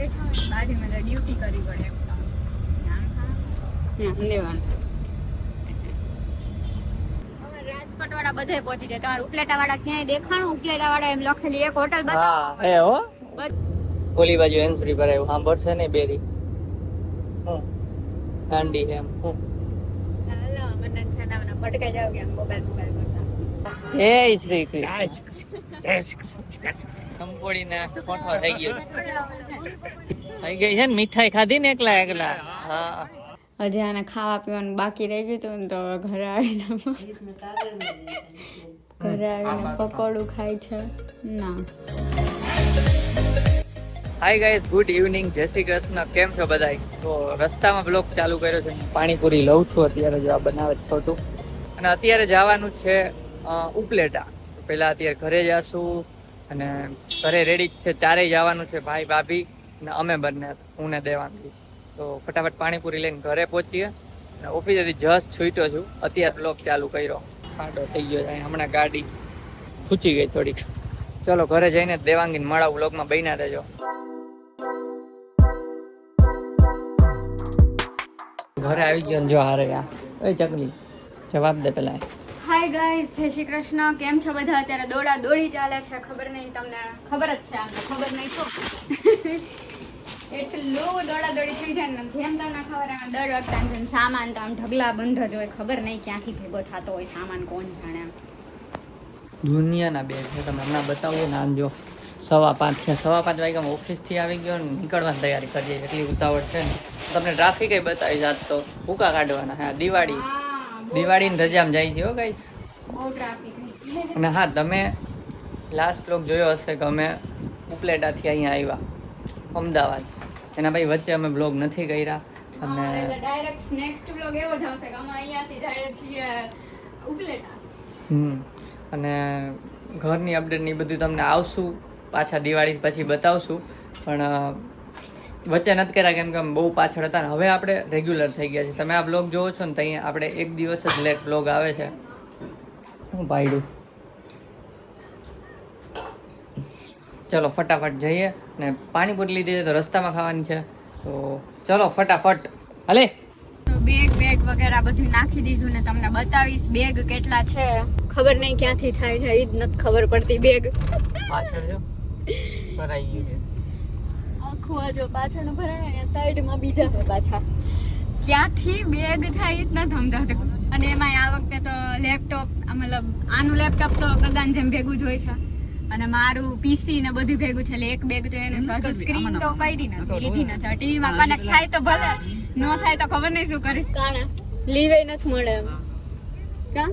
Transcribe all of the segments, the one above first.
બેઠા હોય બાજુમાં ડ્યુટી કરવી પડે રાજકોટ વાળા બધે પહોંચી જાય. તમારે ઉપલેટા વાળા ક્યાંય દેખાણું? ઉપલેટા વાળા એમ લખેલી એક હોટલ બતાવો. હે હો ઓલી બાજુ એન્સરી પર આવ્યું સાંભળશે ને બેરી ગાંડી એમ હાલો મને છાનાવના ભટકાઈ જાવ કે આમ મોબાઈલ કરતા. જય શ્રી કૃષ્ણ કંકોડી ને કોઠો થઈ ગયો થઈ ગઈ છે ને મીઠાઈ ખાધી ને એકલા હા હજી આને ખાવા પીવાનું બાકી રહી ગયું હતું ને તો ઘરે આવીને પકોડું ખાય છે ના. હાય ગાઈઝ, ગુડ ઇવનિંગ, જય શ્રી કૃષ્ણ. કેમ છો બધાય? તો રસ્તામાં બ્લોગ ચાલુ કર્યો છે. પાણીપુરી લઉં છું અત્યારે, જો આ બનાવે છોટું. અને અત્યારે જવાનું છે ઉપલેટા. પહેલા અત્યારે ઘરે જાશું અને ઘરે રેડી જ છે, ચારેય જવાનું છે, ભાઈ ભાભી અને અમે બંને, હું ને દેવાનું. તો ફટાફટ પાણીપુરી લઈને ઘરે પહોંચીએ. અને ઓફિસેથી જસ્ટ છૂટ્યો છું, અત્યારે બ્લોગ ચાલુ કર્યો. ખાડો થઈ ગયો છે હમણાં, ગાડી ખૂચી ગઈ થોડીક. ચલો ઘરે જઈને દેવાંગીને મળા, બ્લોગમાં બન્યા રહેજો. ઘરે આવી ગયો જો હારે આ ઓય ચકલી જવાબ દે પેલા. હાય ગાઈઝ, જય શ્રી કૃષ્ણ. કેમ છો બધા? અત્યારે દોડા દોડી ચાલે છે. ખબર નહીં તમને, ખબર જ છે, આમને ખબર નહીં તો એટલું દોડા દોડી થઈ જાય ને જેમ તમને ખબર એમ દર વખતે સામાન તો આમ ઢગલા બંધ જ હોય. ખબર નહીં ક્યાંથી ભેગો થતો હોય સામાન, કોણ જાણે. એમ દુનિયાના બેગ છે, તમને હમણાં બતાવું ને. આમ જો 5:15 થયા, 5:15 વાગ્યામાં ઓફિસથી આવી ગયો ને નીકળવાની તૈયારી કરીએ. એટલી ઉતાવળ છે ને. તમને ટ્રાફિક બતાવી જાત તો ભૂકા કાઢવાના. હા, દિવાળીની રજામાં જાય છે હો ગાઈસ, બહુ ટ્રાફિક છે. અને હા, તમે લાસ્ટ બ્લોગ જોયો હશે કે અમે ઉપલેટાથી અહીંયા આવ્યા અમદાવાદ. એના ભાઈ વચ્ચે અમે બ્લોગ નથી કર્યા. અને ડાયરેક્ટ નેક્સ્ટ બ્લોગ એવો જ આવશે કે અમે અહીંયાથી જઈએ છીએ ઉપલેટા. અને ઘરની અપડેટ ને બધું તમને આવશું પાછા દિવાળી પછી બતાવશું. પણ વચ્ચે નથી કર્યા કેમ કે બહુ પાછળ હતા ને. હવે આપણે રેગ્યુલર થઈ ગયા છે. તમે આ બ્લોગ જોવો છો ને, ત્યાં આપણે એક દિવસ જ લેટ બ્લોગ આવે છે. હું પાડ્યું. ચલો ફટાફટ જઈએ. ને પાણીપુરી લીધી છે તો રસ્તામાં ખાવાની છે, તો ચલો ફટાફટ હાલે. તો બેગ વગેરે બધું નાખી દીધું ને તમને બતાવીશ બેગ કેટલા છે. ખબર નહીં ક્યાંથી થાય છે, એ જ નથી ખબર પડતી. બેગ પાછળ જો ભરાઈ ગયું છે આખું, આ જો પાછળ ભરાય, સાઈડમાં બીજા છે પાછા. ક્યાંથી બેગ થાય એ જ નથી સમજાતું. અને એમાં આ વખતે તો લેપટોપ, મતલબ આનું લેપટોપ તો ગગાન જેમ ભેગું જ હોય છે, અને મારું પીસી ને બધું ભેગું છે. એટલે એક બેગ તો એનું છે. હજુ સ્ક્રીન તો પડી નથી, લીધી નથી. ટીવીમાં કનેક્ટ થાય તો ભલે, નો થાય તો ખબર નહીં શું કરીશ. કાણા લીવે નથી મળે એમ કા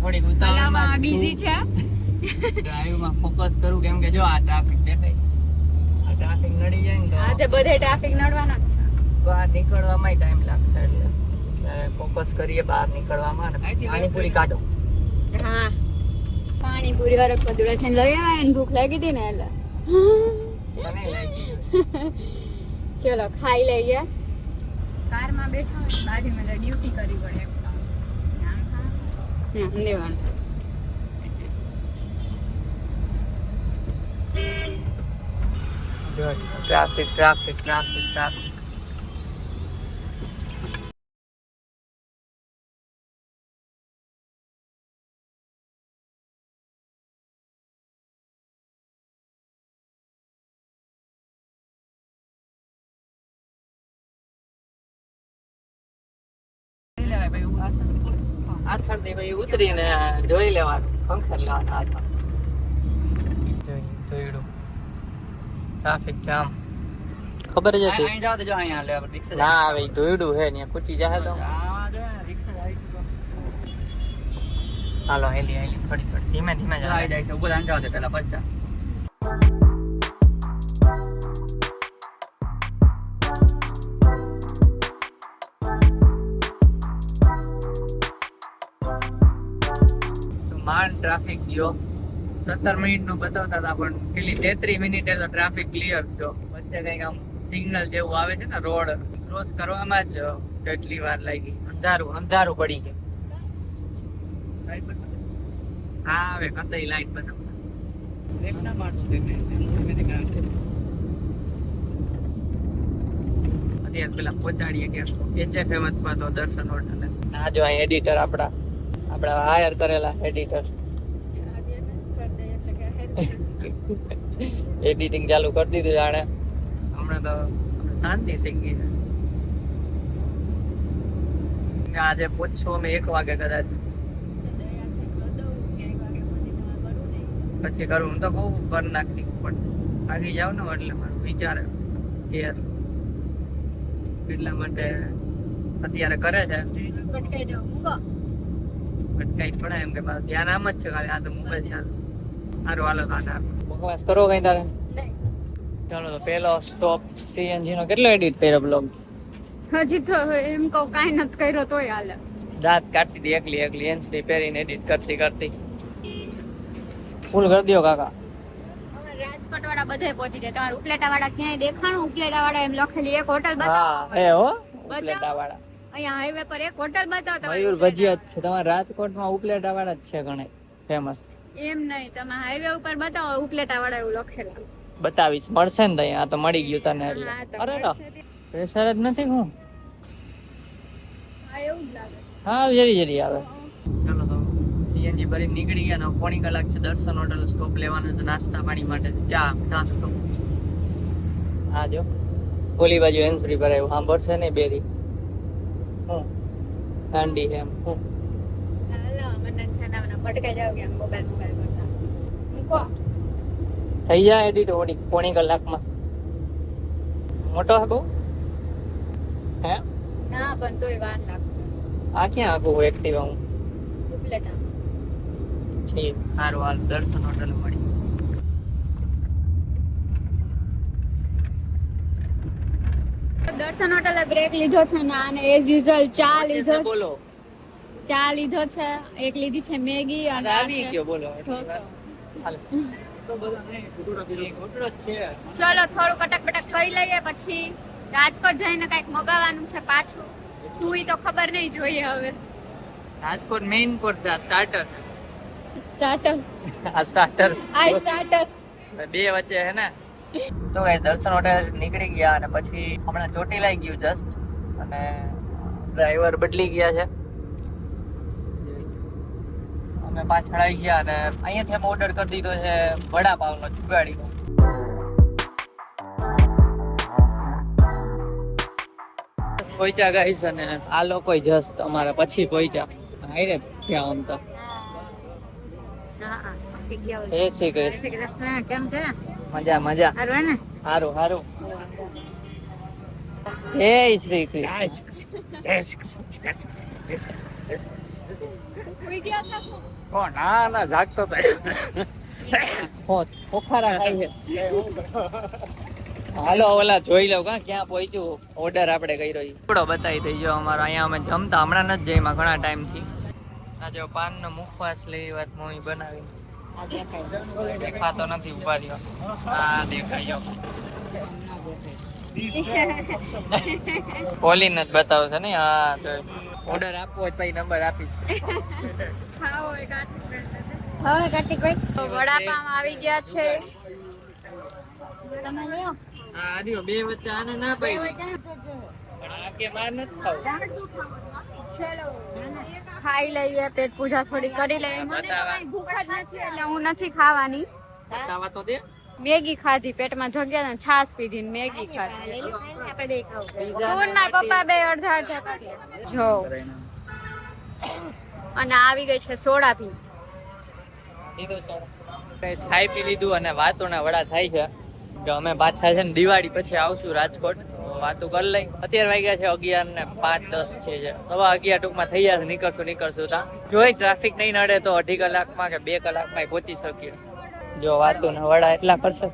થોડીક ઉતાવળમાં બીઝી છે. ડ્રાઈવમાં ફોકસ કરું કેમ કે જો આ ટ્રાફિક દેખાય, આ ટ્રાફિક નડી જાય ને તો આજે બધે ટ્રાફિક નડવાના જ છે. બહાર નીકળવામાં ટાઈમ લાગશે. એટલે ફોકસ કરીએ બહાર નીકળવામાં. ને પાણીપુરી કાઢો. હા, પાણીપુરી અરક પદુડા થઈને લઈ આવે ને ભૂખ લાગી હતી ને એટલે મને લાગી. ચલો ખાઈ લઈએ. કારમાં બેઠા હોય બાજુમાં ડ્યુટી કરવી પડે દેવાનું. જો ટ્રાફિક ટ્રાફિક ટ્રાફિક ટ્રાફિક. આછળથી ભાઈ ઉતરીને જોઈ લેવાનું, ખંખર લેવાના હાથમાં. જોઈડું ટ્રાફિક જામ ખબર જ હતી. ના આવે ધોઈડું હે ને પૂછી જાય તો હાલો હેલી થોડી ધીમે ધીમે જાય છે. ઉપર આંજા દે પેલા પચ્ચા. માંડ ટ્રાફિક ગયો. 17 મિનિટનું બતાવતા હતા પણ પેલી 33 મિનિટે તો ટ્રાફિક ક્લિયર થયો. વચ્ચે કંઈક આમ સિગ્નલ જેવું આવે છે ને, રોડ ક્રોસ કરવામાં જ કેટલી વાર લાગી. અંધારું પડી ગયું. હા હવે કતઈ લાઈટ બતાવતા. અત્યારે પેલા પહોંચાડીએ કે HFM અથવા તો દર્શન હોટલ. આ જો અહીં એડિટર આપણા હાયર કરેલા એડિટર એડિટિંગ ચાલુ કરી દીધું જાણે. હમણાં તો શાંતિ થઈ ગઈ છે. આજે પહોંચશું અમે 1 વાગે કદાચ. પછી કરું હું તો બહુ કર નાખી પણ આગી જાવ ને એટલે મારું વિચાર કે એટલા માટે અત્યારે કરે છે. ભટકાઈ પડે એમ કે મારું ધ્યાન આમ જ છે ખાલી. આ તો મોબાઈલ ચાલુ. સારું હાલો કાંટા બકવાસ કરો કઈ તારે. ચાલો તો પેલો સ્ટોપ CNG નો. કેટલો એડિટ કર્યો બ્લોગ? હજી તો એમ કહું કાંઈ નથી કર્યો તોય હાલે. દાંત કાઢતી હતી એકલી એન્સની પહેરીને એડિટ કરતી ફૂલ કરી દો કાકા. રાજકોટ વાળા બધે પહોંચી જાય. તમારે ઉપલેટા વાળા ક્યાંય દેખાણું? ઉપલેટા વાળા એમ લખેલી એક હોટલ બતાવો. હા એ હો ઉપલેટા વાળા. અહીંયા હાઈવે પર એક હોટલ બતાવો. મયુર ભજીયા જ છે. તમારા રાજકોટમાં ઉપલેટા વાળા જ છે ઘણે ફેમસ. એમ નહીં, તમે હાઈવે ઉપર બતાવો ઉપલેટા વાળા એવું લખેલા. બતાવીશ, મળશે ને તઈ. આ તો મળી ગયું તને એટલે. હા, તો અરે મળશે તે. પ્રેશર જ નથી હું. હા, એવું જ લાગે. હા જરી આવે. ચાલો તો CNG ભરીને નીકળી ગયા ને 1.5 કલાક છે. દર્શન હોટલ સ્ટોપ લેવાના છે નાસ્તા પાણી માટે. ચા નાસ્તો. હા જો ઓલી બાજુ હેન્સફ્રી ભરાયું. સાંભળશે ને બેરી હું દાંડી એમ હું. હાલો, મને છાનાવાના ભટકાઈ જાવ કે મોબાઈલ કરતા. મૂકો. થઈ જાય એડિટ 1.5 કલાકમાં. મોટો હે બહુ હે? ના પણ તોય વાર લાગશે. આ ક્યાં આખું એક્ટિવા હું ઉપલેટા. છે. સારું હાલ દર્શન હોટલ મળી. દર્શન હોટલે બ્રેક લીધો છે ને આને એઝ યુઝ્યુઅલ ચા લીધો છે. બોલો ચા લીધો છે. એક લીધી છે મેગી અને આ આવી છે ગયો બોલો. ઢોસો. હાલ તો બધા નહીં ઘૂંટડો જ છે. ચલો થોડું કટક બટક કરી લઈએ પછી રાજકોટ જઈને કઈક મગાવવાનું છે પાછું. શું ઈ તો ખબર નહીં, જોઈએ હવે. રાજકોટ મેઇન કોર્સ આ સ્ટાર્ટર. સ્ટાર્ટર. આ સ્ટાર્ટર આઈ સ્ટાર્ટર. બે વચ્ચે હે ને. તો ગાઈસ દર્શન હોટેલ નીકળી ગયા અને પછી હમણાં ચોટીલા ગયું જસ્ટ અને ડ્રાઈવર બદલી ગયા છે. અમે પાછળ આવી ગયા અને અહીંયાથી અમે ઓર્ડર કરી દીધો છે વડાપાવનો જુગાડીનો. પહોંચ્યા ગાઈસ અને આ લોકો જસ્ટ અમારા પછી પહોંચ્યા. આઈને ત્યાં આમ તો જય શ્રી કૃષ્ણ. કેમ છે? મજા મજા. સારું ને? હારું હારું. જય શ્રી કૃષ્ણ. ઉઈ ગયા હતા? ઓ ના ના જાગતો તો ખોખારા ખાય છે. હાલો ઓલા જોઈ લઉં ક્યાં પહોંચ્યું. ઓર્ડર આપણે કર્યો થોડો બતાવી દઈજો અમારો. અહીંયા અમે જમતા હમણાં નથી જઈમાં ઘણા ટાઈમ થી. આ જો પાન નો મુખવાસ લઈ વાત મમ્મી બનાવી. દેખાતો નથી ઉભા રહ્યો. હા દેખાય ઓલી નથી બતાવો છે ને. હા તો ઓર્ડર આપવો હોય પછી નંબર આપીશ. હવે કાર્તિકભાઈ વડાપાવ આવી ગયા છે. તમે લ્યો. હા આર્યો બે વચ્ચે આને ના પાડી. પણ આ કે માર નથી ખાવું. ચલો ખાઈ લઈએ, પેટ પૂજા થોડી કરી લઈએ. મને તો કાંઈ ભૂખ જ નથી એટલે હું નથી ખાવાની. બતાવા તો દે. મેગી ખાધી, પેટમાં જગ્યા ને છાશ પીધી ને મેગી ખાધી. તું ને મારા પપ્પા બે અડધા અડધા કરી જો. અને આવી ગઈ છે સોડા પી. ખાઈ પી લીધું અને વાતો ના વડા થાય છે કે અમે પાછા છે ને દિવાળી પછી આવશું રાજકોટ. વાતો કરી લઈ. અત્યારે વાગ્યા છે 11:05-10 છે. હવે 11 ટૂંકમાં થઈ જશે. નીકળશું તા જોઈ ટ્રાફિક નહીં નડે તો 2.5 કલાકમાં કે 2 કલાકમાં પહોંચી શકીએ. જો વાતો ના વડા એટલા કરશે.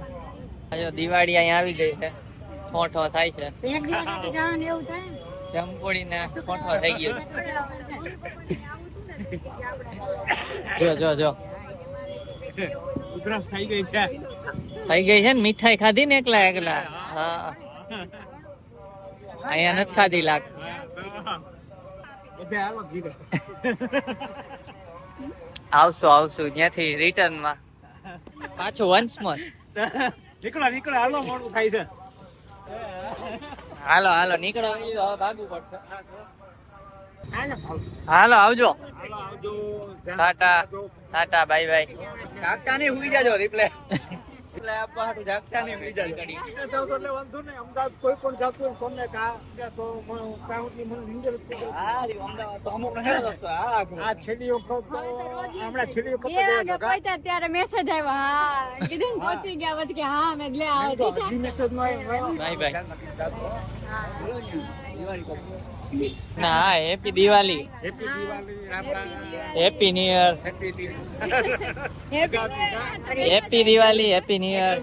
જો દિવાળી અહીંયા આવી ગઈ છે. ઠોઠો થાય છે. જમપોડી ને ઠોઠો થઈ ગયો. જો ઉધરસ થઈ ગઈ છે. થઈ ગઈ છે ને. મીઠાઈ ખાધી ને એકલા. હા અહીંયા નથી ખાધી લાગ. આવશું ત્યાંથી રિટર્ન માં પાછું વન્સ મોર. નીકળો હાલો મોડું થાય છે. હાલો હાલો નીકળો હવે ભાગવું પડશે. હાલો આવજો. Tata Tata bye bye. જાગતા નહીં ભૂલી જાજો રિપ્લે આપવા હાટુ જાગતા નહીં ભૂલી જાજો. એટલે વાંધો નહીં. અમદાવાદ કોઈ પણ જાતું હોય ફોન ને કા તો કાઉન્ટની મને નીંદર જ થઈ જાય. હા અમદાવાદ તો અમુક હેડો દોસ્તો. હા આ છેલ્લી વખત તો હમણાં છેલ્લી વખત 2 વાગે પહોંચ્યા ત્યારે મેસેજ આવ્યો. હા કીધું ને પહોંચી ગયા પછી કે હા મેં લે આવો જીજા. મેસેજમાં બાય બાય. ના happy Diwali. Happy Diwali. Ram Ram. Happy new year. Happy Diwali. Happy Diwali. Happy new year.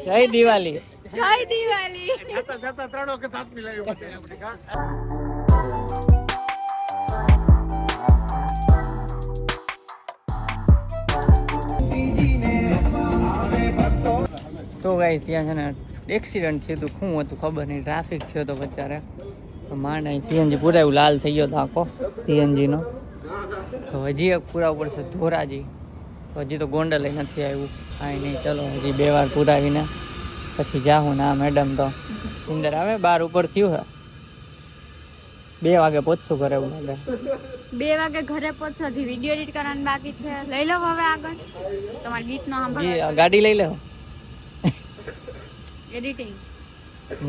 જય દિવાળી. જય દિવાળી. જતા જતા 3 વખત હાથ મિલાવ્યો આપણે કા. તો ગાઈસ ત્યાં છે ને એક્સિડન્ટ થયું હતું. શું હતું ખબર નહીં. ટ્રાફિક થયો તો બચારે માંડ અહીં સીએનજી પુરાયું. લાલ થઈ ગયો હતો આખો સીએનજીનો. તો હજી એક પુરાવું પડશે ધોરાજી. તો હજી તો ગોંડલ નથી આવ્યું. કાંઈ નહીં, ચલો હજી 2 વાર પુરાવીને પછી જાઉં. ના મેડમ તો સુંદર આવે. 12 ઉપર થયું હે. 2 વાગે પહોંચશું ઘરે એવું લાગે. 2 વાગે ઘરે પહોંચો. હજી વિડીયો એડિટ કરવાનું બાકી છે. લઈ લો હવે આગળ તમારા ગીતનો સાંભળો. ગાડી લઈ લેવો. એડિટિંગ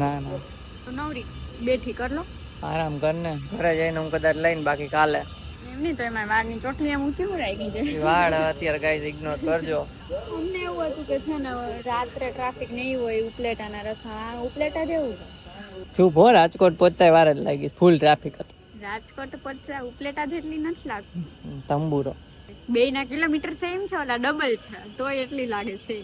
ના ના તો નવરી બેઠી કર લો. આરામ કરને. ઘરે જઈને હું કદાચ લઈને બાકી કાલે. એમ નહીં તો એમાં વાળની ચોટલી એમ ઊંચી ઉડાઈ ગઈ છે. વાળ અત્યારે ગાઈસ ઇગ્નોર કરજો. અમને એવું હતું કે છે ને રાત્રે ટ્રાફિક નહીં હોય ઉપલેટાના રસ્તા. ઉપલેટા જેવું છે. શું ભો રાજકોટ પહોંચતા વાર જ લાગી. ફૂલ ટ્રાફિક હતું. રાજકોટ પહોંચતા ઉપલેટા જેટલી નથી લાગતી. તંબુરો 2 કિલોમીટર સેમ છે, ઓલા ડબલ છે તોય એટલી લાગે છે.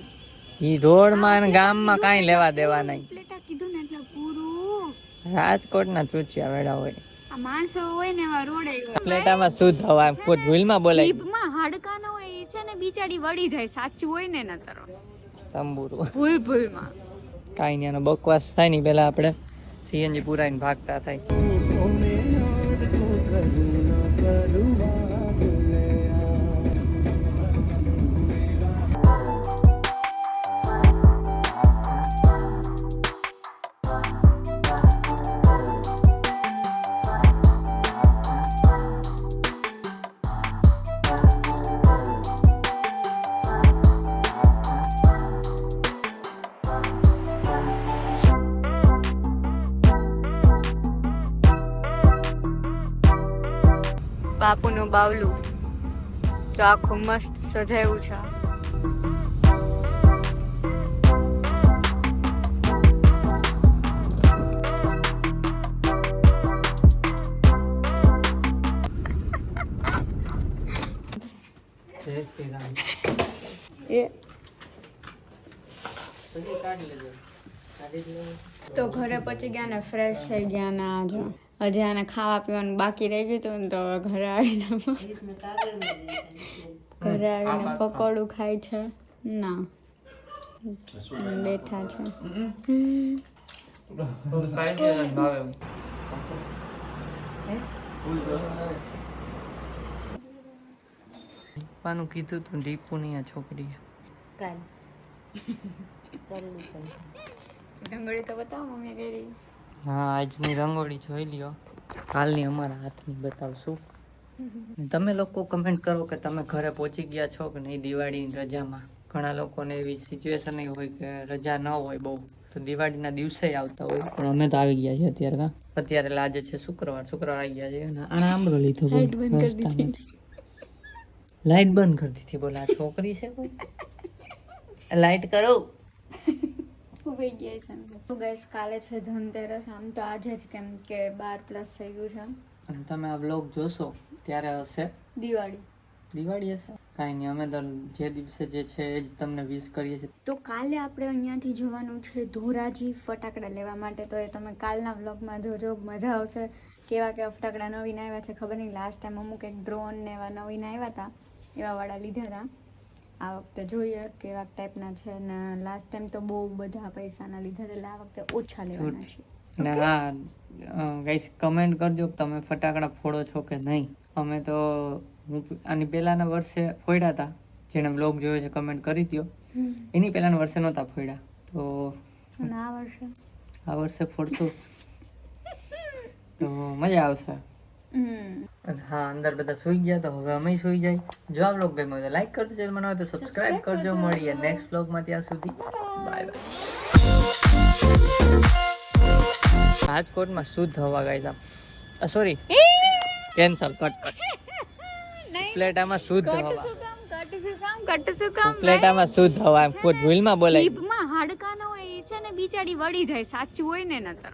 ઈ રોડમાં અને ગામમાં કાંઈ લેવા દેવા નહીં. ઉપલેટા કીધું ને એટલે પૂરું. રાજકોટના ચૂચિયા વેડા હોય. આ માણસો હોય ને એવા રોડે પ્લેટામાં શુદ્ધ હવા કોઈ ભૂલમાં બોલાય. જીભમાં હાડકા ન હોય એ છે ને બિચારી વળી જાય. સાચું હોય ને નતર તંબુરો ભૂલમાં કાંઈ નહીં. એનો બકવાસ થાય નહીં પહેલા આપણે સીએનજી પુરાઈને ભાગતા થાય. બાપુનું બાવલું તો આખું મસ્ત સજાયું છે. જય શ્રી રામ. એ તો ઘરે પહોંચી ગયા ને ફ્રેશ થઈ ગયા ને જો હજી આને ખાવા પીવાનું બાકી રહી ગયું હતું ને તો ઘરે આવીને પકોડું ખાય છે. ના બેઠા છે. પપ્પાનું કીધું તું દીપુ ની આ છોકરી. રંગોળી તો બતાવો મમ્મી કરી. હા આજની રંગોળી જોઈ લ્યો. કાલની અમારા હાથની બતાવશું. તમે લોકો કમેન્ટ કરો કે તમે ઘરે પહોંચી ગયા છો કે નહીં દિવાળીની રજામાં. ઘણા લોકોને એવી સિચ્યુએશન હોય કે રજા ન હોય બહુ તો દિવાળીના દિવસે આવતા હોય. પણ અમે તો આવી ગયા છીએ અત્યારે. અત્યારે આજે છે શુક્રવાર આવી ગયા છે. અને આંબરો લીધો. લાઈટ બંધ કરી દીધી. બોલા છોકરી છે કોઈ. લાઈટ કરો. કાલે છે ધનતેરસ. આમ તો આજે જ કેમ કે 12+ થઈ ગયું છે. અને તમે આ વ્લોગ જોશો ત્યારે હશે દિવાળી હશે. કાંઈ નહીં, અમે તો જે દિવસે જે છે એ જ તમને વિશ કરીએ છીએ. તો કાલે આપણે અહીંયાથી જવાનું છે ધોરાજી ફટાકડા લેવા માટે. તો એ તમે કાલના વ્લોગમાં જોજો, મજા આવશે. કેવા કેવા ફટાકડા નવીન આવ્યા છે ખબર નહીં. લાસ્ટ ટાઈમ અમુક એક ડ્રોન ને એવા નવીન આવ્યા હતા, એવા વાળા લીધા હતા. આ વખતે જોઈએ કેવા ટાઈપના છે. ને લાસ્ટ ટાઈમ તો બહુ બધા પૈસાના લીધા એટલે આ વખતે ઓછા લેવાના છે. ને હા ગાઈસ કમેન્ટ કરજો કે તમે ફટાકડા ફોડો છો કે નહીં. અમે તો હું આની પહેલાના વર્ષે ફોડ્યા હતા. જેણે બ્લોગ જોયો છે કમેન્ટ કરી દો. એની પહેલાના વર્ષે નહોતા ફોડ્યા. તો અને આ વર્ષે આ વર્ષે ફોડશું તો મજા આવશે. અને હા, અંદર બધા સુઈ ગયા તો હવે અમે સુઈ જાય. જો આ વ્લોગ ગમ્યો તો લાઈક કરજો, ચેનલ બનાવો તો સબસ્ક્રાઇબ કરજો. મળીએ નેક્સ્ટ વ્લોગમાં, ત્યાં સુધી બાય બાય. રાજકોટમાં શુદ્ધ હવા ગાય સોરી કેન્સલ કટ પ્લેટામાં શુદ્ધ હવા પ્લેટામાં શુદ્ધ હવા કોઈ ભૂલમાં બોલાય જીભમાં હાડકા ન હોય એ છે ને બિચારી વળી જાય, સાચું હોય ને નતર